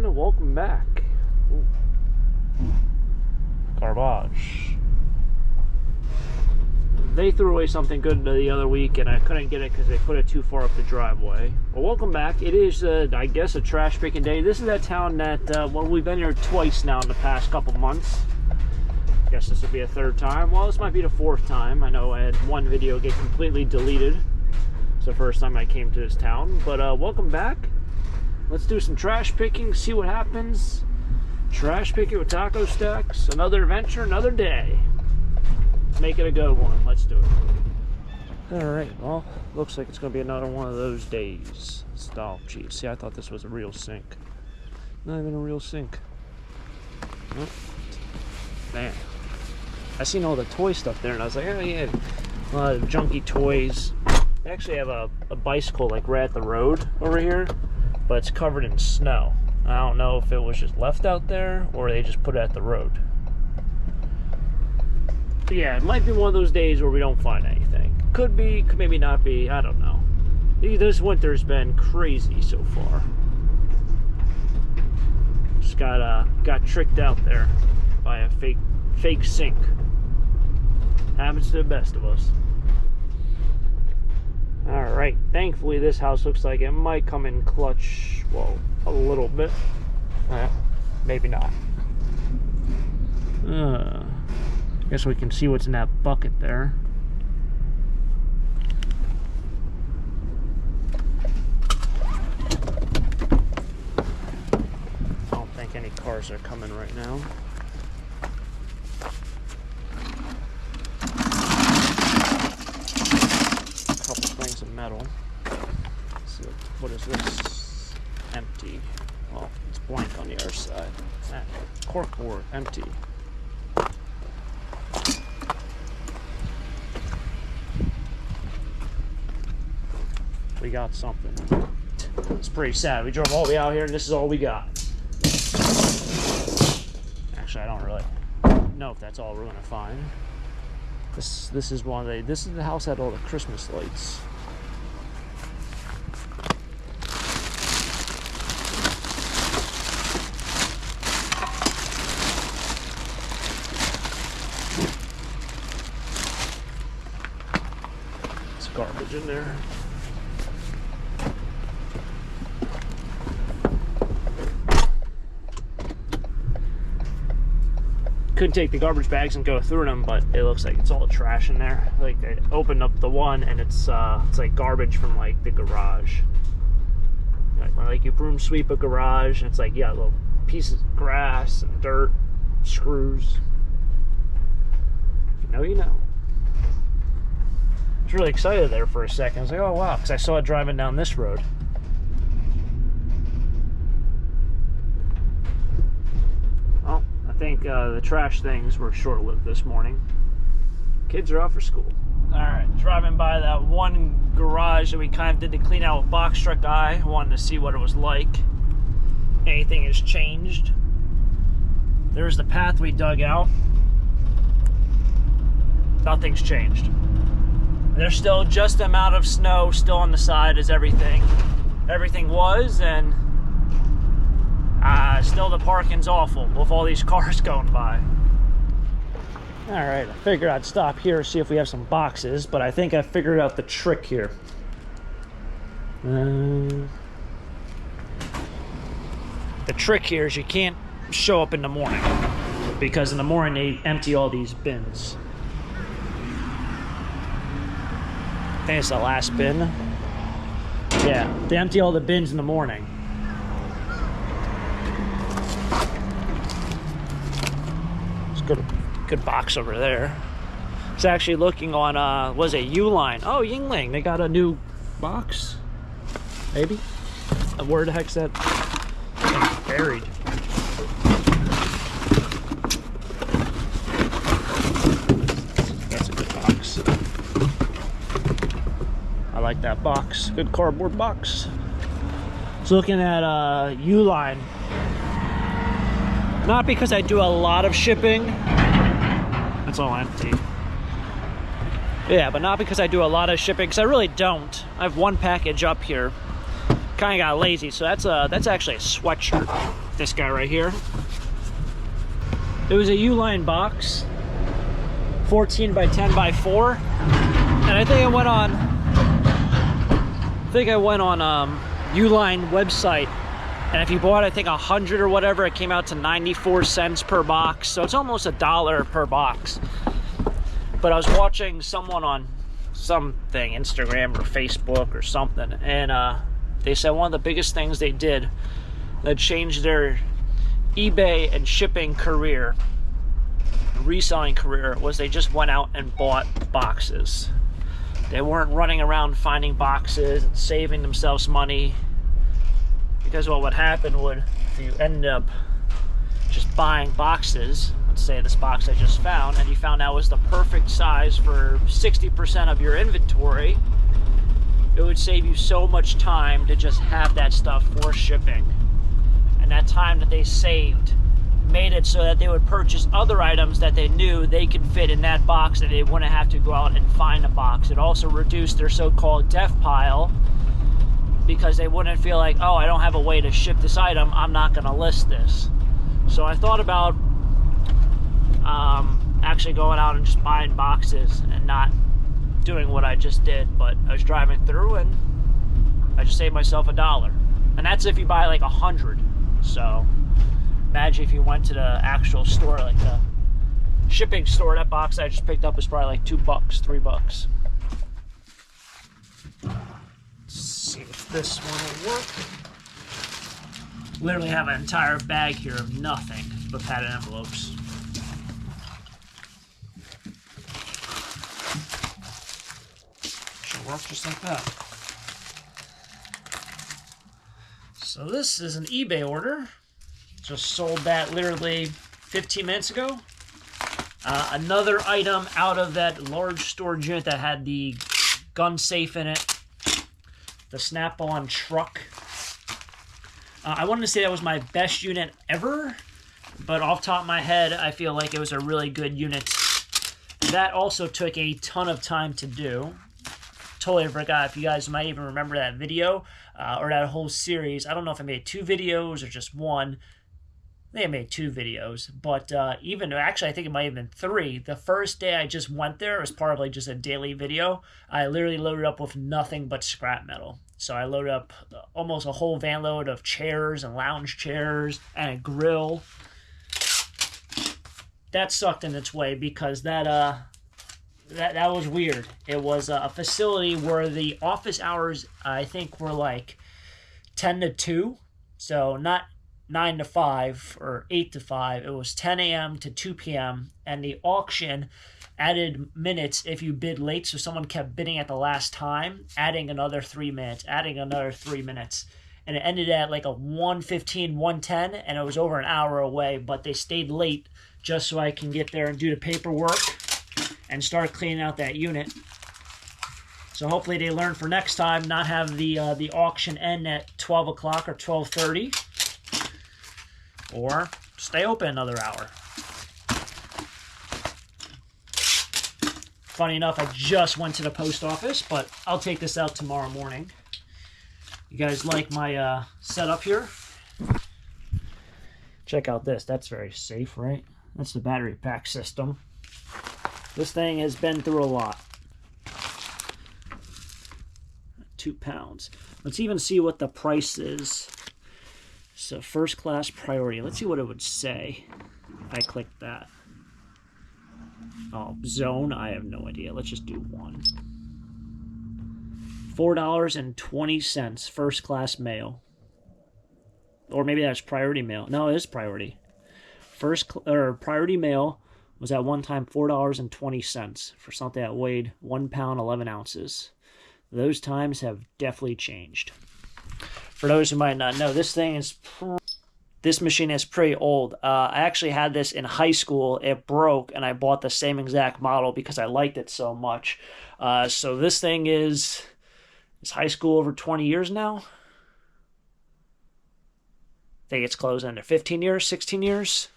everyone, welcome back. Ooh. Garbage. They threw away something good the other week and I couldn't get it because they put it too far up the driveway. Well, welcome back. It is, I guess, a trash picking day. This is that town that, well, we've been here twice now in the past couple months. I guess this will be a third time. Well, this might be the fourth time. I know I had one video get completely deleted. It's the first time I came to this town. But welcome back. Let's do some trash picking, see what happens. Trash picking with taco stacks. Another adventure, another day. Make it a good one. Let's do it. Alright, well, looks like it's going to be another one of those days. Oh, geez. See, I thought this was a real sink. Not even a real sink. Nope. Man. I seen all the toy stuff there, and I was like, oh, yeah. A lot of junky toys. They actually have a bicycle, like, right at the road over here, but it's covered in snow. I don't know if it was just left out there, or they just put it at the road. Yeah, it might be one of those days where we don't find anything. Could be, could maybe not be, I don't know. This winter's been crazy so far. Just got tricked out there by a fake sink. Happens to the best of us. Alright, thankfully this house looks like it might come in clutch, well, a little bit. Maybe not. Guess we can see what's in that bucket there. I don't think any cars are coming right now. A couple things of metal. Let's see, what is this? Empty. Well, it's blank on the other side. Corkboard, empty. We got something. It's pretty sad. We drove all the way out here and this is all we got. Actually, I don't really know if that's all we're gonna find. This is one of the, this is the house that had all the Christmas lights. There's garbage in there. Couldn't take the garbage bags and go through them, but it looks like it's all trash in there. Like, I opened up the one and it's like garbage from like the garage. Like you broom sweep a garage and it's like, yeah, little pieces of grass and dirt, screws. If you know, you know. I was really excited there for a second. I was like, oh wow, because I saw it driving down this road. I think the trash things were short-lived this morning. Kids are out for school. Alright, driving by that one garage that we kind of did to clean out with box truck eye. Wanted to see what it was like. Anything has changed. There's the path we dug out. Nothing's changed. There's still just the amount of snow still on the side as everything was, and still the parking's awful with all these cars going by. Alright, I figured I'd stop here, see if we have some boxes, but I think I figured out the trick here. The trick here is you can't show up in the morning, because in the morning they empty all these bins. I think it's the last bin. Yeah, they empty all the bins in the morning. Good box over there. It's actually looking on was it Uline? Oh, Yingling, they got a new box. Maybe. Where the heck's that? It's buried. That's a good box. I like that box. Good cardboard box. So looking at Uline. Not because I do a lot of shipping. It's all empty. Yeah, but not because I do a lot of shipping, because I really don't. I have one package up here. Kind of got lazy, so that's actually a sweatshirt. This guy right here. It was a U-line box, 14 by 10 by 4, and I think I went on U-line website, and if you bought, I think 100 or whatever, it came out to 94 cents per box, so it's almost $1 per box. But I was watching someone on something, Instagram or Facebook or something, and they said one of the biggest things they did that changed their eBay and shipping career, reselling career, was they just went out and bought boxes. They weren't running around finding boxes and saving themselves money, because what would happen would, if you ended up just buying boxes, let's say this box I just found, and you found out was the perfect size for 60% of your inventory, it would save you so much time to just have that stuff for shipping. And that time that they saved made it so that they would purchase other items that they knew they could fit in that box, and they wouldn't have to go out and find a box. It also reduced their so-called death pile, because they wouldn't feel like, oh, I don't have a way to ship this item, I'm not going to list this. So I thought about actually going out and just buying boxes and not doing what I just did, but I was driving through and I just saved myself $1. And that's if you buy like 100. So imagine if you went to the actual store, like the shipping store. That box I just picked up is probably like $2, $3. Let's see if this one will work. Literally have an entire bag here of nothing but padded envelopes. Should work just like that. So this is an eBay order. Just sold that literally 15 minutes ago. Another item out of that large storage unit that had the gun safe in it. The Snap-on truck. I wanted to say that was my best unit ever, but off the top of my head, I feel like it was a really good unit. That also took a ton of time to do. Totally forgot if you guys might even remember that video or that whole series. I don't know if I made 2 videos or just one. I think I made 2 videos, but actually I think it might have been 3. The first day I just went there, it was probably just a daily video. I literally loaded up with nothing but scrap metal. So I loaded up almost a whole van load of chairs and lounge chairs and a grill. That sucked in its way because that was weird. It was a facility where the office hours, I think, were like 10 to 2. So not 9 to 5 or 8 to 5. It was 10 a.m. to 2 p.m. And the auction added minutes if you bid late. So someone kept bidding at the last time, adding another 3 minutes, adding another 3 minutes. And it ended at like a 1:15, 1:10, and it was over an hour away. But they stayed late just so I can get there and do the paperwork and start cleaning out that unit. So hopefully they learn for next time, not have the auction end at 12 o'clock or 12:30. Or stay open another hour. Funny enough, I just went to the post office, but I'll take this out tomorrow morning. You guys like my setup here? Check out this. That's very safe, right? That's the battery pack system. This thing has been through a lot. 2 pounds. Let's even see what the price is. So first class priority. Let's see what it would say if I click that. Oh, zone? I have no idea. Let's just do 1. $4.20 first class mail. Or maybe that's priority mail. No, it is priority. Priority mail was at one time $4.20 for something that weighed 1 pound 11 ounces. Those times have definitely changed. For those who might not know, this machine is pretty old. I actually had this in high school. It broke, and I bought the same exact model because I liked it so much. So this thing is high school over 20 years now. I think it's closing into 15 years, 16 years.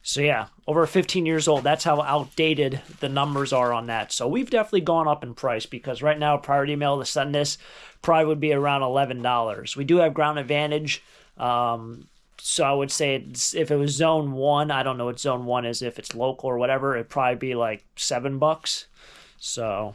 So yeah, over 15 years old. That's how outdated the numbers are on that. So we've definitely gone up in price, because right now priority mail to send this probably would be around $11. We do have ground advantage. So I would say if it was zone 1, I don't know what zone 1 is, if it's local or whatever, it'd probably be like $7. So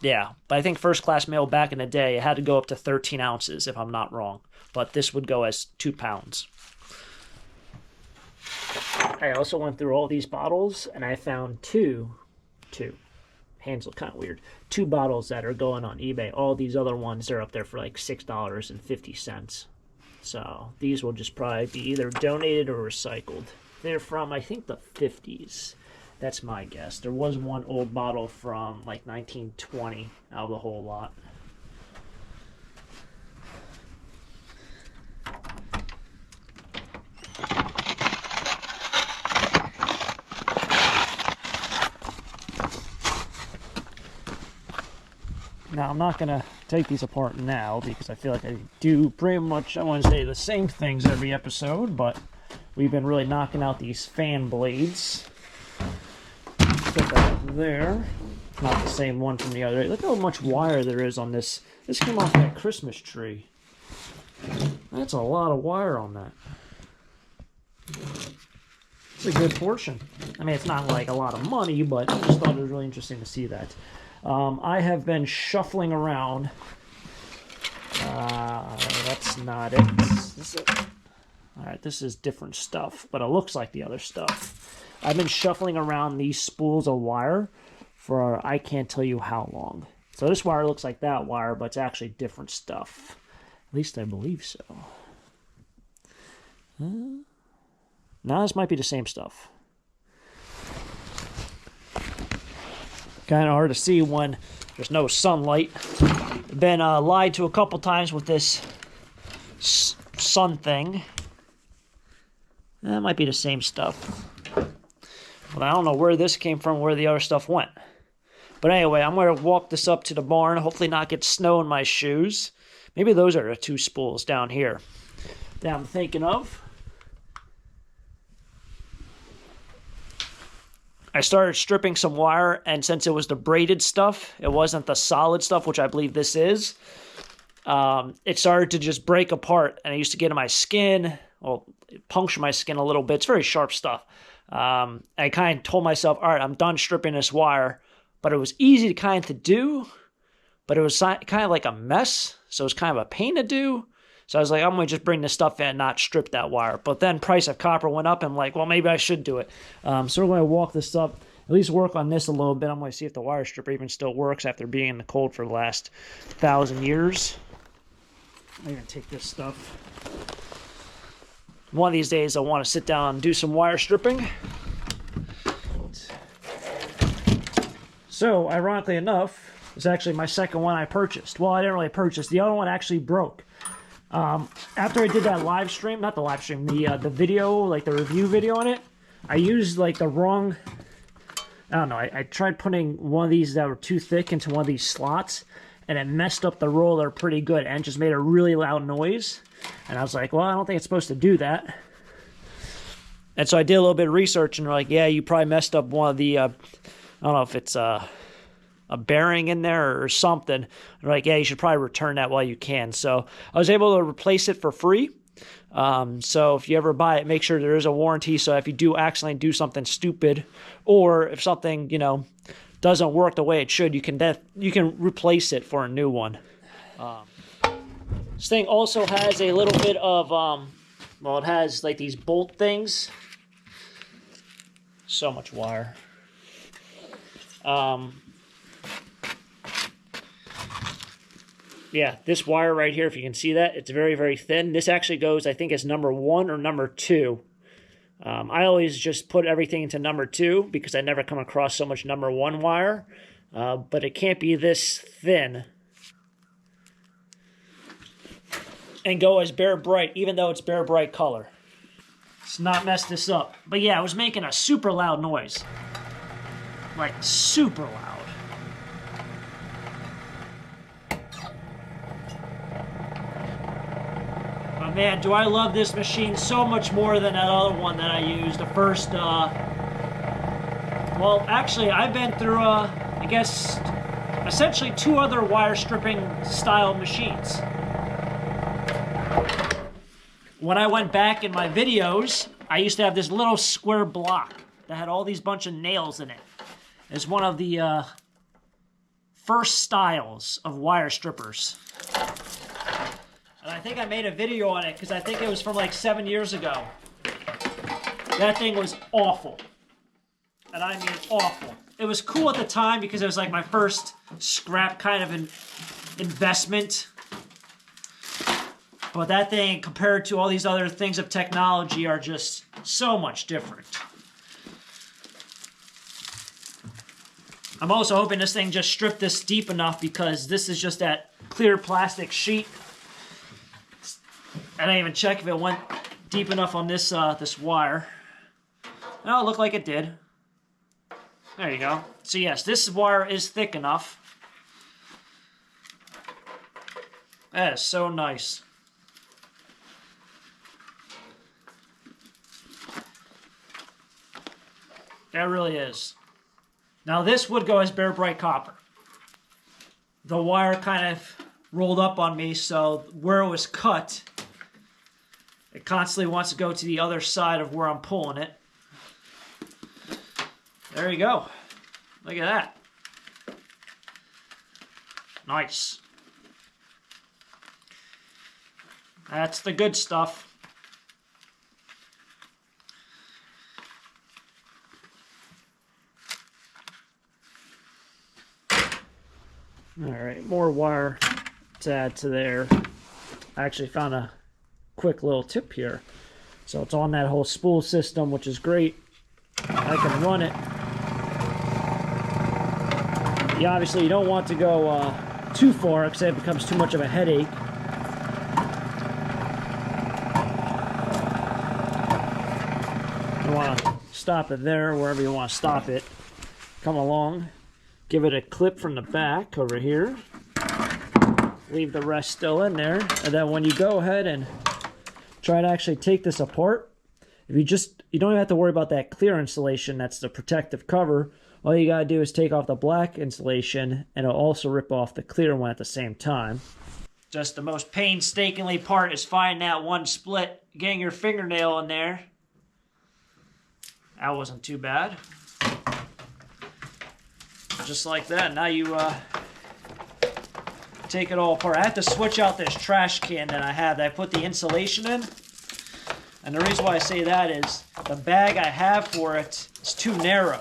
yeah, but I think first class mail back in the day, it had to go up to 13 ounces if I'm not wrong. But this would go as 2 pounds. I also went through all these bottles, and I found two, hands look kind of weird, 2 bottles that are going on eBay. All these other ones are up there for like $6.50. So these will just probably be either donated or recycled. They're from, I think, the 50s. That's my guess. There was one old bottle from like 1920 out of the whole lot. Now, I'm not going to take these apart now because I feel like I do pretty much, I want to say the same things every episode, but we've been really knocking out these fan blades. Put that up there. Not the same one from the other. Look how much wire there is on this. This came off that Christmas tree. That's a lot of wire on that. It's a good portion. I mean, it's not like a lot of money, but I just thought it was really interesting to see that. I have been shuffling around. That's not it. This is it. All right, this is different stuff, but it looks like the other stuff. I've been shuffling around these spools of wire for I can't tell you how long. So this wire looks like that wire, but it's actually different stuff. At least I believe so. Now this might be the same stuff. Kind of hard to see when there's no sunlight. Been lied to a couple times with this sun thing. That might be the same stuff. But I don't know where this came from, where the other stuff went. But anyway, I'm going to walk this up to the barn, hopefully not get snow in my shoes. Maybe those are the 2 spools down here that I'm thinking of. I started stripping some wire, and since it was the braided stuff, it wasn't the solid stuff, which I believe this is, it started to just break apart, and I used to get in my skin, well, puncture my skin a little bit. It's very sharp stuff. I kind of told myself, all right, I'm done stripping this wire, but it was easy to kind of do, but it was kind of like a mess, so it was kind of a pain to do. So I was like, I'm going to just bring this stuff in and not strip that wire. But then price of copper went up, and I'm like, well, maybe I should do it. So we're going to walk this up, at least work on this a little bit. I'm going to see if the wire stripper even still works after being in the cold for the last 1,000 years. I'm going to take this stuff. One of these days, I want to sit down and do some wire stripping. So, ironically enough, it's actually my second one I purchased. Well, I didn't really purchase. The other one actually broke. After I did that live stream, not the live stream, the video, like the review video on it, I used like the wrong, I don't know, I tried putting one of these that were too thick into one of these slots, and it messed up the roller pretty good, and just made a really loud noise. And I was like, well, I don't think it's supposed to do that. And so I did a little bit of research, and they're like, yeah, you probably messed up one of the, I don't know if it's a bearing in there or something. They're like, yeah, you should probably return that while you can. So I was able to replace it for free. So if you ever buy it, make sure there is a warranty. So if you do accidentally do something stupid, or if something, you know, doesn't work the way it should, you can replace it for a new one. This thing also has a little bit of, well, it has like these bolt things. So much wire. Yeah, this wire right here, if you can see that, it's very, very thin. This actually goes, I think, as number 1 or number 2. I always just put everything into number 2 because I never come across so much number 1 wire. But it can't be this thin and go as bare bright, even though it's bare bright color. Let's not mess this up. But yeah, I was making a super loud noise. Like, super loud. man, do I love this machine so much more than that other one that I used. The first, well, actually, I've been through, I guess, essentially 2 other wire stripping style machines. When I went back in my videos, I used to have this little square block that had all these bunch of nails in it. It's one of the first styles of wire strippers. And I think I made a video on it because I think it was from like 7 years ago. That thing was awful. And I mean awful. It was cool at the time because it was like my first scrap kind of an investment. But that thing, compared to all these other things of technology, are just so much different. I'm also hoping this thing just stripped this deep enough because this is just that clear plastic sheet. I didn't even check if it went deep enough on this this wire. No, it looked like it did. There you go. So yes, this wire is thick enough. That is so nice. That really is. Now this would go as bare bright copper. The wire kind of rolled up on me, so where it was cut, it constantly wants to go to the other side of where I'm pulling it. There you go. Look at that. Nice. That's the good stuff. Alright, more wire to add to there. I actually found a quick little tip here. So it's on that whole spool system, which is great. I can run it. Yeah, obviously you don't want to go too far because it becomes too much of a headache. You want to stop it there, wherever you want to stop it. Come along. Give it a clip from the back over here. Leave the rest still in there. And then when you go ahead and try to actually take this apart, if you don't even have to worry about that clear insulation, that's the protective cover. All you gotta do is take off the black insulation and it'll also rip off the clear one at the same time. Just the most painstakingly part is finding that one split, getting your fingernail in there. That wasn't too bad. Just like that. Now you take it all apart. I have to switch out this trash can that I have that I put the insulation in. And the reason why I say that is the bag I have for it is too narrow.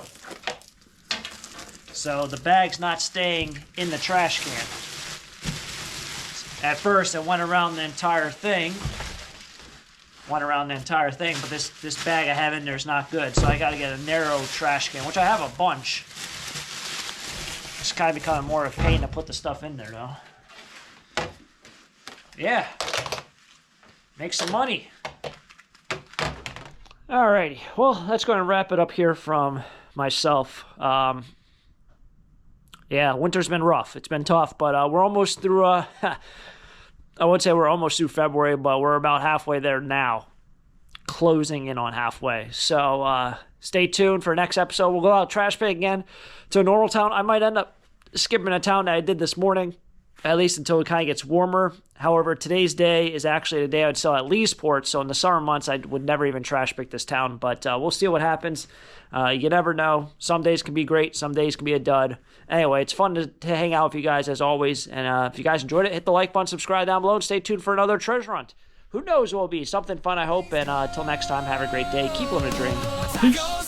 So the bag's not staying in the trash can. At first it went around the entire thing. But this bag I have in there is not good. So I gotta get a narrow trash can, which I have a bunch. It's kind of becoming more of a pain to put the stuff in there, though. Yeah. Make some money. Alrighty. Well, that's going to wrap it up here from myself. Yeah, winter's been rough. It's been tough, but we're almost through, I would say we're almost through February, but we're about halfway there now. Closing in on halfway. So, stay tuned for next episode. We'll go out trash picking again to a normal town. I might end up skipping a town that I did this morning, at least until it kind of gets warmer. However, today's day is actually the day I'd sell at Leesport, so in the summer months I would never even trash pick this town, but we'll see what happens. You never know. Some days can be great, some days can be a dud. Anyway, it's fun to hang out with you guys as always, and if you guys enjoyed it, hit the like button, subscribe down below, and stay tuned for another treasure hunt. Who knows what will be? Something fun, I hope, and until next time, have a great day. Keep living a dream. Peace.